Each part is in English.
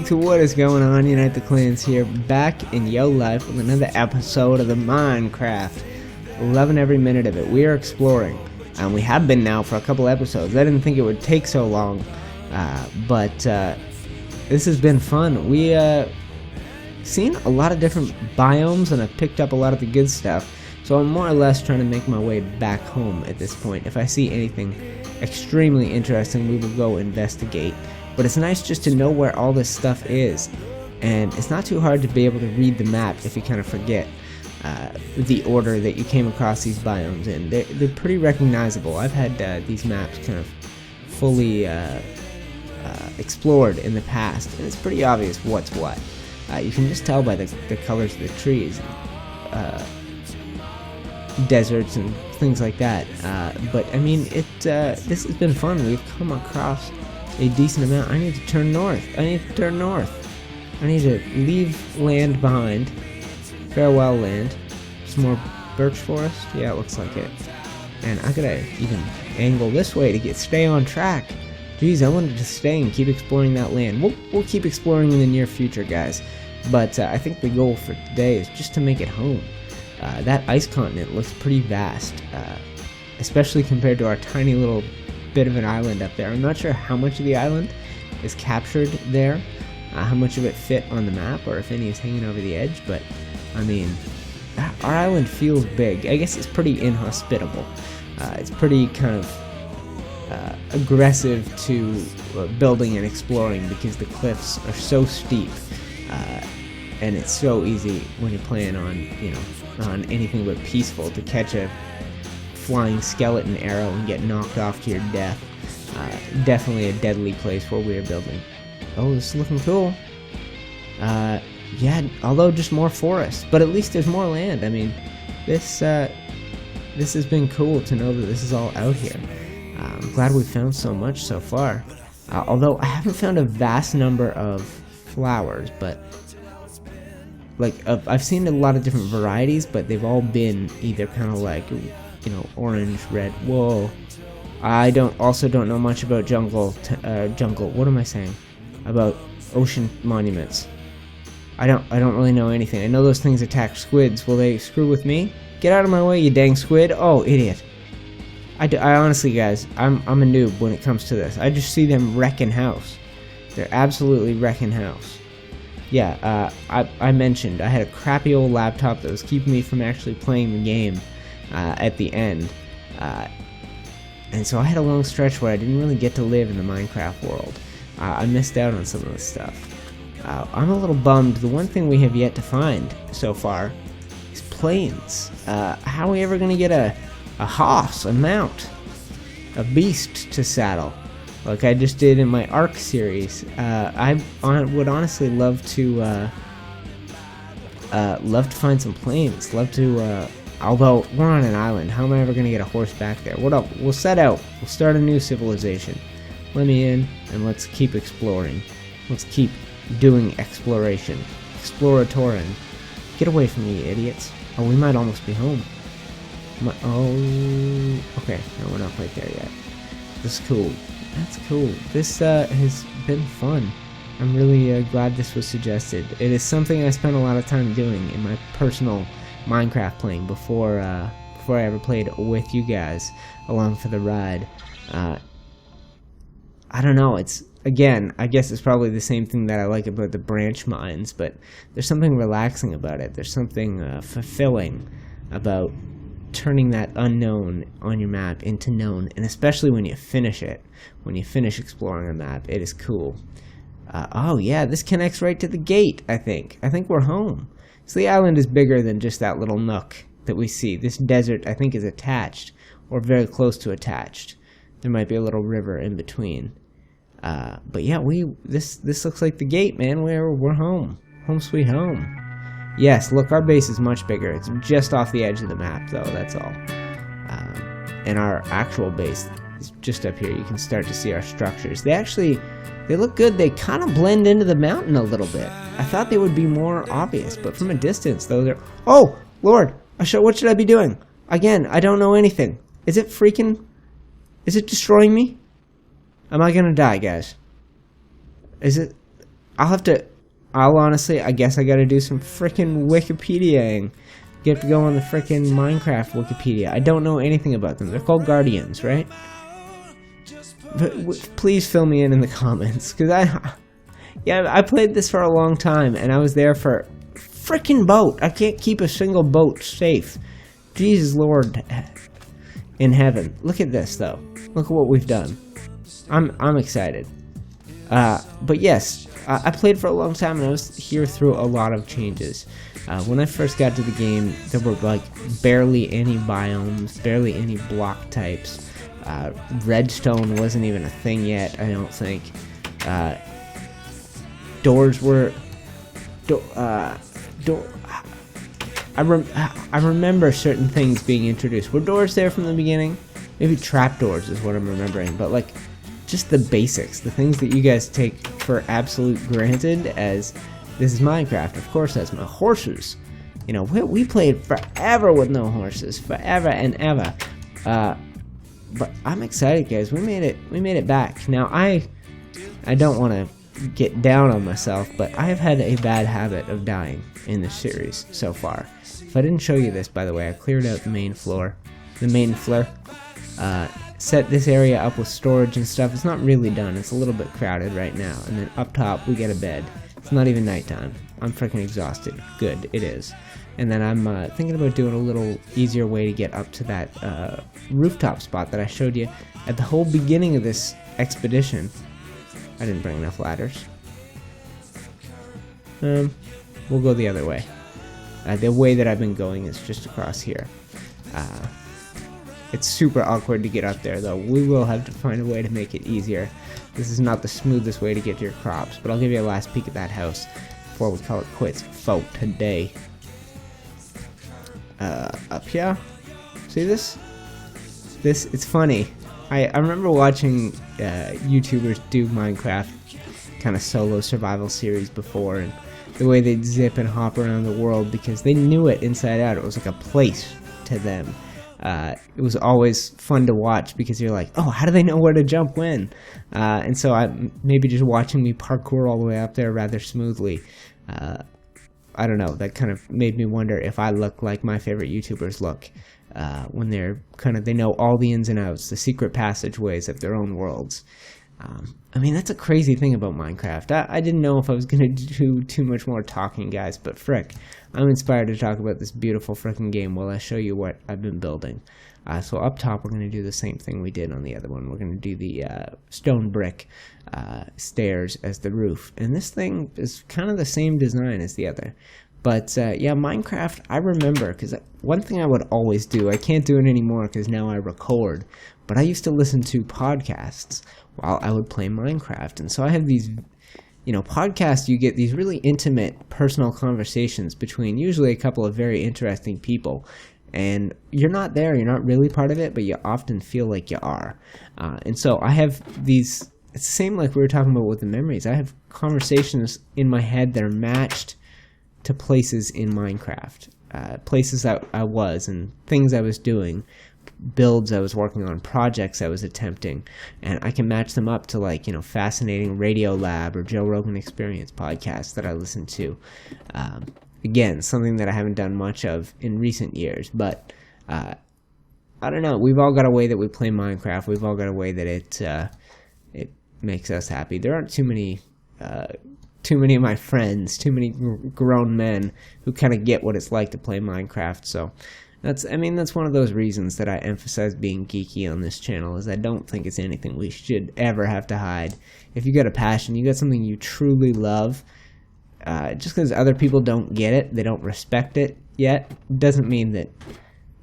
So what is going on, Unite the Clans here, back in Yo Life with another episode of the Minecraft. Loving every minute of it. We are exploring, and we have been now for a couple episodes. I didn't think it would take so long, but this has been fun. We seen a lot of different biomes, and I've picked up a lot of the good stuff. So I'm more or less trying to make my way back home at this point. If I see anything extremely interesting, we will go investigate. But it's nice just to know where all this stuff is. And it's not too hard to be able to read the map if you kind of forget the order that you came across these biomes in. They're pretty recognizable. I've had these maps kind of fully explored in the past, and it's pretty obvious what's what. You can just tell by the colors of the trees. Deserts and things like that, but I mean, this has been fun. We've come across a decent amount. I need to turn north. I need to leave land behind. Farewell land. Some more birch forest. Yeah, it looks like it. And I gotta even angle this way to stay on track. Geez, I wanted to stay and keep exploring that land. We'll keep exploring in the near future, guys. But I think the goal for today is just to make it home. That ice continent looks pretty vast, especially compared to our tiny little bit of an island up there. I'm not sure how much of the island is captured there, how much of it fit on the map, or if any is hanging over the edge, but I mean, our island feels big. I guess it's pretty inhospitable. It's pretty kind of aggressive to building and exploring because the cliffs are so steep, and it's so easy when you're playing on anything but peaceful to catch a flying skeleton arrow and get knocked off to your death. Definitely a deadly place where we are building. Oh, this is looking cool. Yeah, although just more forest, but at least there's more land. I mean, this has been cool to know that this is all out here. I'm glad we found so much so far. Although I haven't found a vast number of flowers, but I've seen a lot of different varieties, but they've all been either kind of like, orange, red. Whoa. I also don't know much about jungle. What am I saying? About ocean monuments. I don't really know anything. I know those things attack squids. Will they screw with me? Get out of my way, you dang squid! Oh, idiot! I honestly, guys, I'm a noob when it comes to this. I just see them wrecking house. They're absolutely wrecking house. Yeah, I mentioned I had a crappy old laptop that was keeping me from actually playing the game at the end. And so I had a long stretch where I didn't really get to live in the Minecraft world. I missed out on some of this stuff. I'm a little bummed. The one thing we have yet to find so far is planes. How are we ever going to get a hoss, a mount, a beast to saddle? Like I just did in my Ark series. I would honestly love to find some planes. Although we're on an island, how am I ever gonna get a horse back there? What up? We'll set out. We'll start a new civilization. Let me in, and let's keep exploring. Let's keep doing exploration. Exploratorin. Get away from me, you idiots. Oh, we might almost be home. Okay. No, we're not quite there yet. This is cool. That's cool. This has been fun. I'm really glad this was suggested. It is something I spent a lot of time doing in my personal Minecraft playing before I ever played with you guys along for the ride. I don't know. I guess it's probably the same thing that I like about the branch mines, but there's something relaxing about it. There's something fulfilling about turning that unknown on your map into known, and especially when you finish it, when you finish exploring a map, it is cool. Oh yeah, this connects right to the gate. I think we're home. So the island is bigger than just that little nook that we see. This desert, I think, is attached, or very close to attached. There might be a little river in between. But yeah, this looks like the gate, man. We're home. Home sweet home. Yes, look, our base is much bigger. It's just off the edge of the map, though, that's all. And our actual base is just up here. You can start to see our structures. They look good. They kind of blend into the mountain a little bit. I thought they would be more obvious, but from a distance, though, they're... Oh, Lord! What should I be doing? Again, I don't know anything. Is it destroying me? Am I gonna die, guys? Is it... I'll honestly, I guess I gotta do some frickin' Wikipediaing. Get to go on the frickin' Minecraft Wikipedia. I don't know anything about them. They're called Guardians, right? But please fill me in the comments, because I played this for a long time, and I was there for frickin' boat. I can't keep a single boat safe. Jesus Lord in heaven. Look at this, though. Look at what we've done. I'm excited. But yes, I played for a long time, and I was here through a lot of changes. When I first got to the game, there were like barely any biomes, barely any block types. Redstone wasn't even a thing yet, I don't think. Doors were... I remember certain things being introduced. Were doors there from the beginning? Maybe trapdoors is what I'm remembering, but like, just the basics, the things that you guys take for absolute granted as this is Minecraft. Of course, that's my horses. You know, we played forever with no horses, forever and ever. But I'm excited, guys. We made it back. Now, I don't want to get down on myself, but I have had a bad habit of dying in this series so far. If I didn't show you this, by the way, I cleared out the main floor. Set this area up with storage and stuff. It's not really done. It's a little bit crowded right now. And then up top, we get a bed. It's not even nighttime. I'm freaking exhausted. Good, it is. And then I'm thinking about doing a little easier way to get up to that rooftop spot that I showed you at the whole beginning of this expedition. I didn't bring enough ladders. We'll go the other way. The way that I've been going is just across here. It's super awkward to get up there, though. We will have to find a way to make it easier. This is not the smoothest way to get to your crops, but I'll give you a last peek at that house before we call it quits for today. Up here. See this? It's funny. I remember watching YouTubers do Minecraft kind of solo survival series before, and the way they'd zip and hop around the world because they knew it inside out. It was like a place to them. It was always fun to watch because you're like, oh, how do they know where to jump when? And so maybe just watching me parkour all the way up there rather smoothly, I don't know, that kind of made me wonder if I look like my favorite YouTubers look when they know all the ins and outs, the secret passageways of their own worlds. I mean, that's a crazy thing about Minecraft. I didn't know if I was going to do too much more talking, guys, but frick, I'm inspired to talk about this beautiful frickin' game while I show you what I've been building. So up top, we're going to do the same thing we did on the other one. We're going to do the stone brick stairs as the roof. And this thing is kind of the same design as the other. But yeah, Minecraft, I remember, because one thing I would always do, I can't do it anymore because now I record, but I used to listen to podcasts while I would play Minecraft. And so I have these, podcasts, you get these really intimate personal conversations between usually a couple of very interesting people. And you're not there, you're not really part of it, but you often feel like you are. And so I have these, it's the same like we were talking about with the memories. I have conversations in my head that are matched to places in Minecraft, places that I was and things I was doing, builds I was working on, projects I was attempting, and I can match them up to fascinating Radiolab or Joe Rogan Experience podcasts that I listen to. Again, something that I haven't done much of in recent years, but I don't know. We've all got a way that we play Minecraft. We've all got a way that it makes us happy. There aren't too many of my friends, too many grown men who kind of get what it's like to play Minecraft. So that's one of those reasons that I emphasize being geeky on this channel, is I don't think it's anything we should ever have to hide. If you got a passion, you got something you truly love, just because other people don't get it, they don't respect it yet, doesn't mean that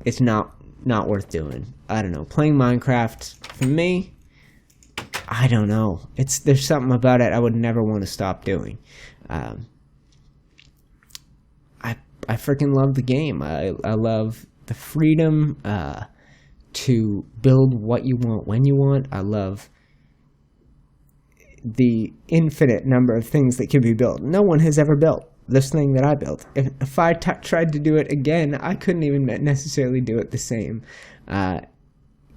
it's not worth doing. I don't know. Playing Minecraft, for me, I don't know. There's something about it I would never want to stop doing. I freaking love the game. I love the freedom to build what you want when you want. I love the infinite number of things that can be built. No one has ever built this thing that I built. If I tried to do it again, I couldn't even necessarily do it the same.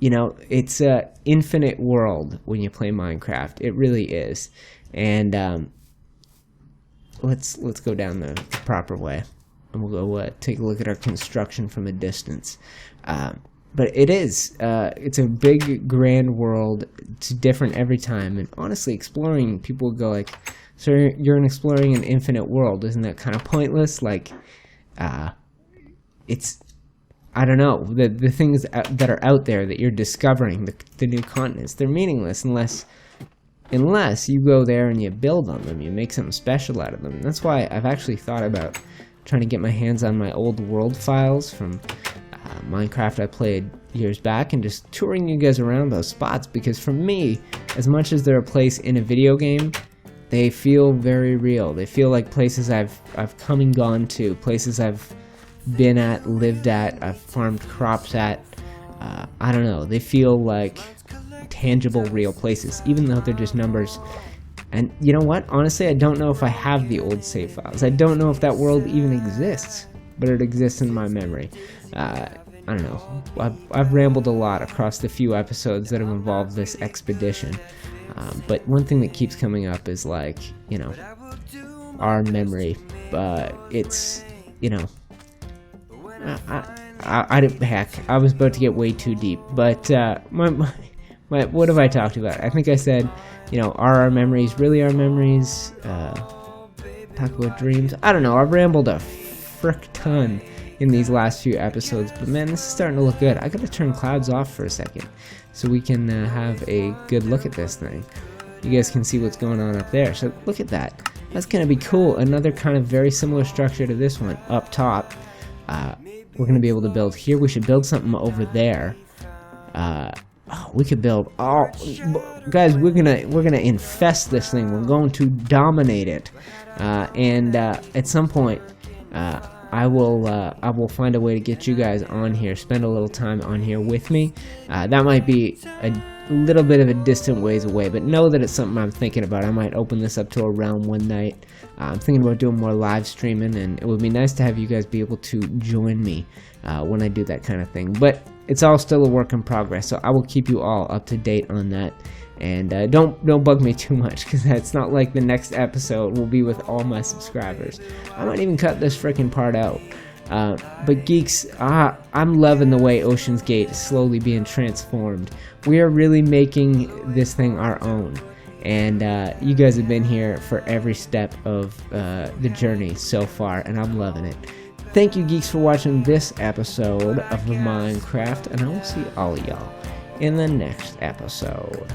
It's an infinite world when you play Minecraft. It really is. And let's go down the proper way, and we'll go take a look at our construction from a distance. But it's a big, grand world. It's different every time, and honestly, exploring, people go like, so you're exploring an infinite world, isn't that kind of pointless? Like, it's, I don't know, the things that are out there that you're discovering, the new continents, they're meaningless unless you go there and you build on them, you make something special out of them. And that's why I've actually thought about trying to get my hands on my old world files from Minecraft I played years back, and just touring you guys around those spots, because for me, as much as they're a place in a video game, they feel very real. They feel like places I've come and gone to, places I've been at, lived at, I've farmed crops at. I don't know, they feel like tangible, real places, even though they're just numbers. And you know what? Honestly, I don't know if I have the old save files. I don't know if that world even exists, but it exists in my memory. I don't know. I've rambled a lot across the few episodes that have involved this expedition. But one thing that keeps coming up is, like, you know, our memory. It's, you know, heck, I was about to get way too deep. But what have I talked about? I think I said, you know, are our memories really our memories? Talk about dreams. I don't know. I've rambled a frick ton in these last few episodes, but man, this is starting to look good. I gotta turn clouds off for a second so we can have a good look at this thing. You guys can see what's going on up there. So look at that. That's gonna be cool. Another kind of very similar structure to this one up top. We're gonna be able to build here. We should build something over there. We could build. Oh, guys, we're gonna infest this thing. We're going to dominate it. And at some point, I will find a way to get you guys on here, spend a little time on here with me. That might be a little bit of a distant ways away, but know that it's something I'm thinking about. I might open this up to a realm one night. I'm thinking about doing more live streaming, and it would be nice to have you guys be able to join me when I do that kind of thing. But it's all still a work in progress, so I will keep you all up to date on that. And don't bug me too much, because that's not like the next episode will be with all my subscribers. I might even cut this freaking part out. But geeks, I'm loving the way Ocean's Gate is slowly being transformed. We are really making this thing our own. And you guys have been here for every step of the journey so far, and I'm loving it. Thank you, geeks, for watching this episode of Minecraft, and I will see all of y'all in the next episode.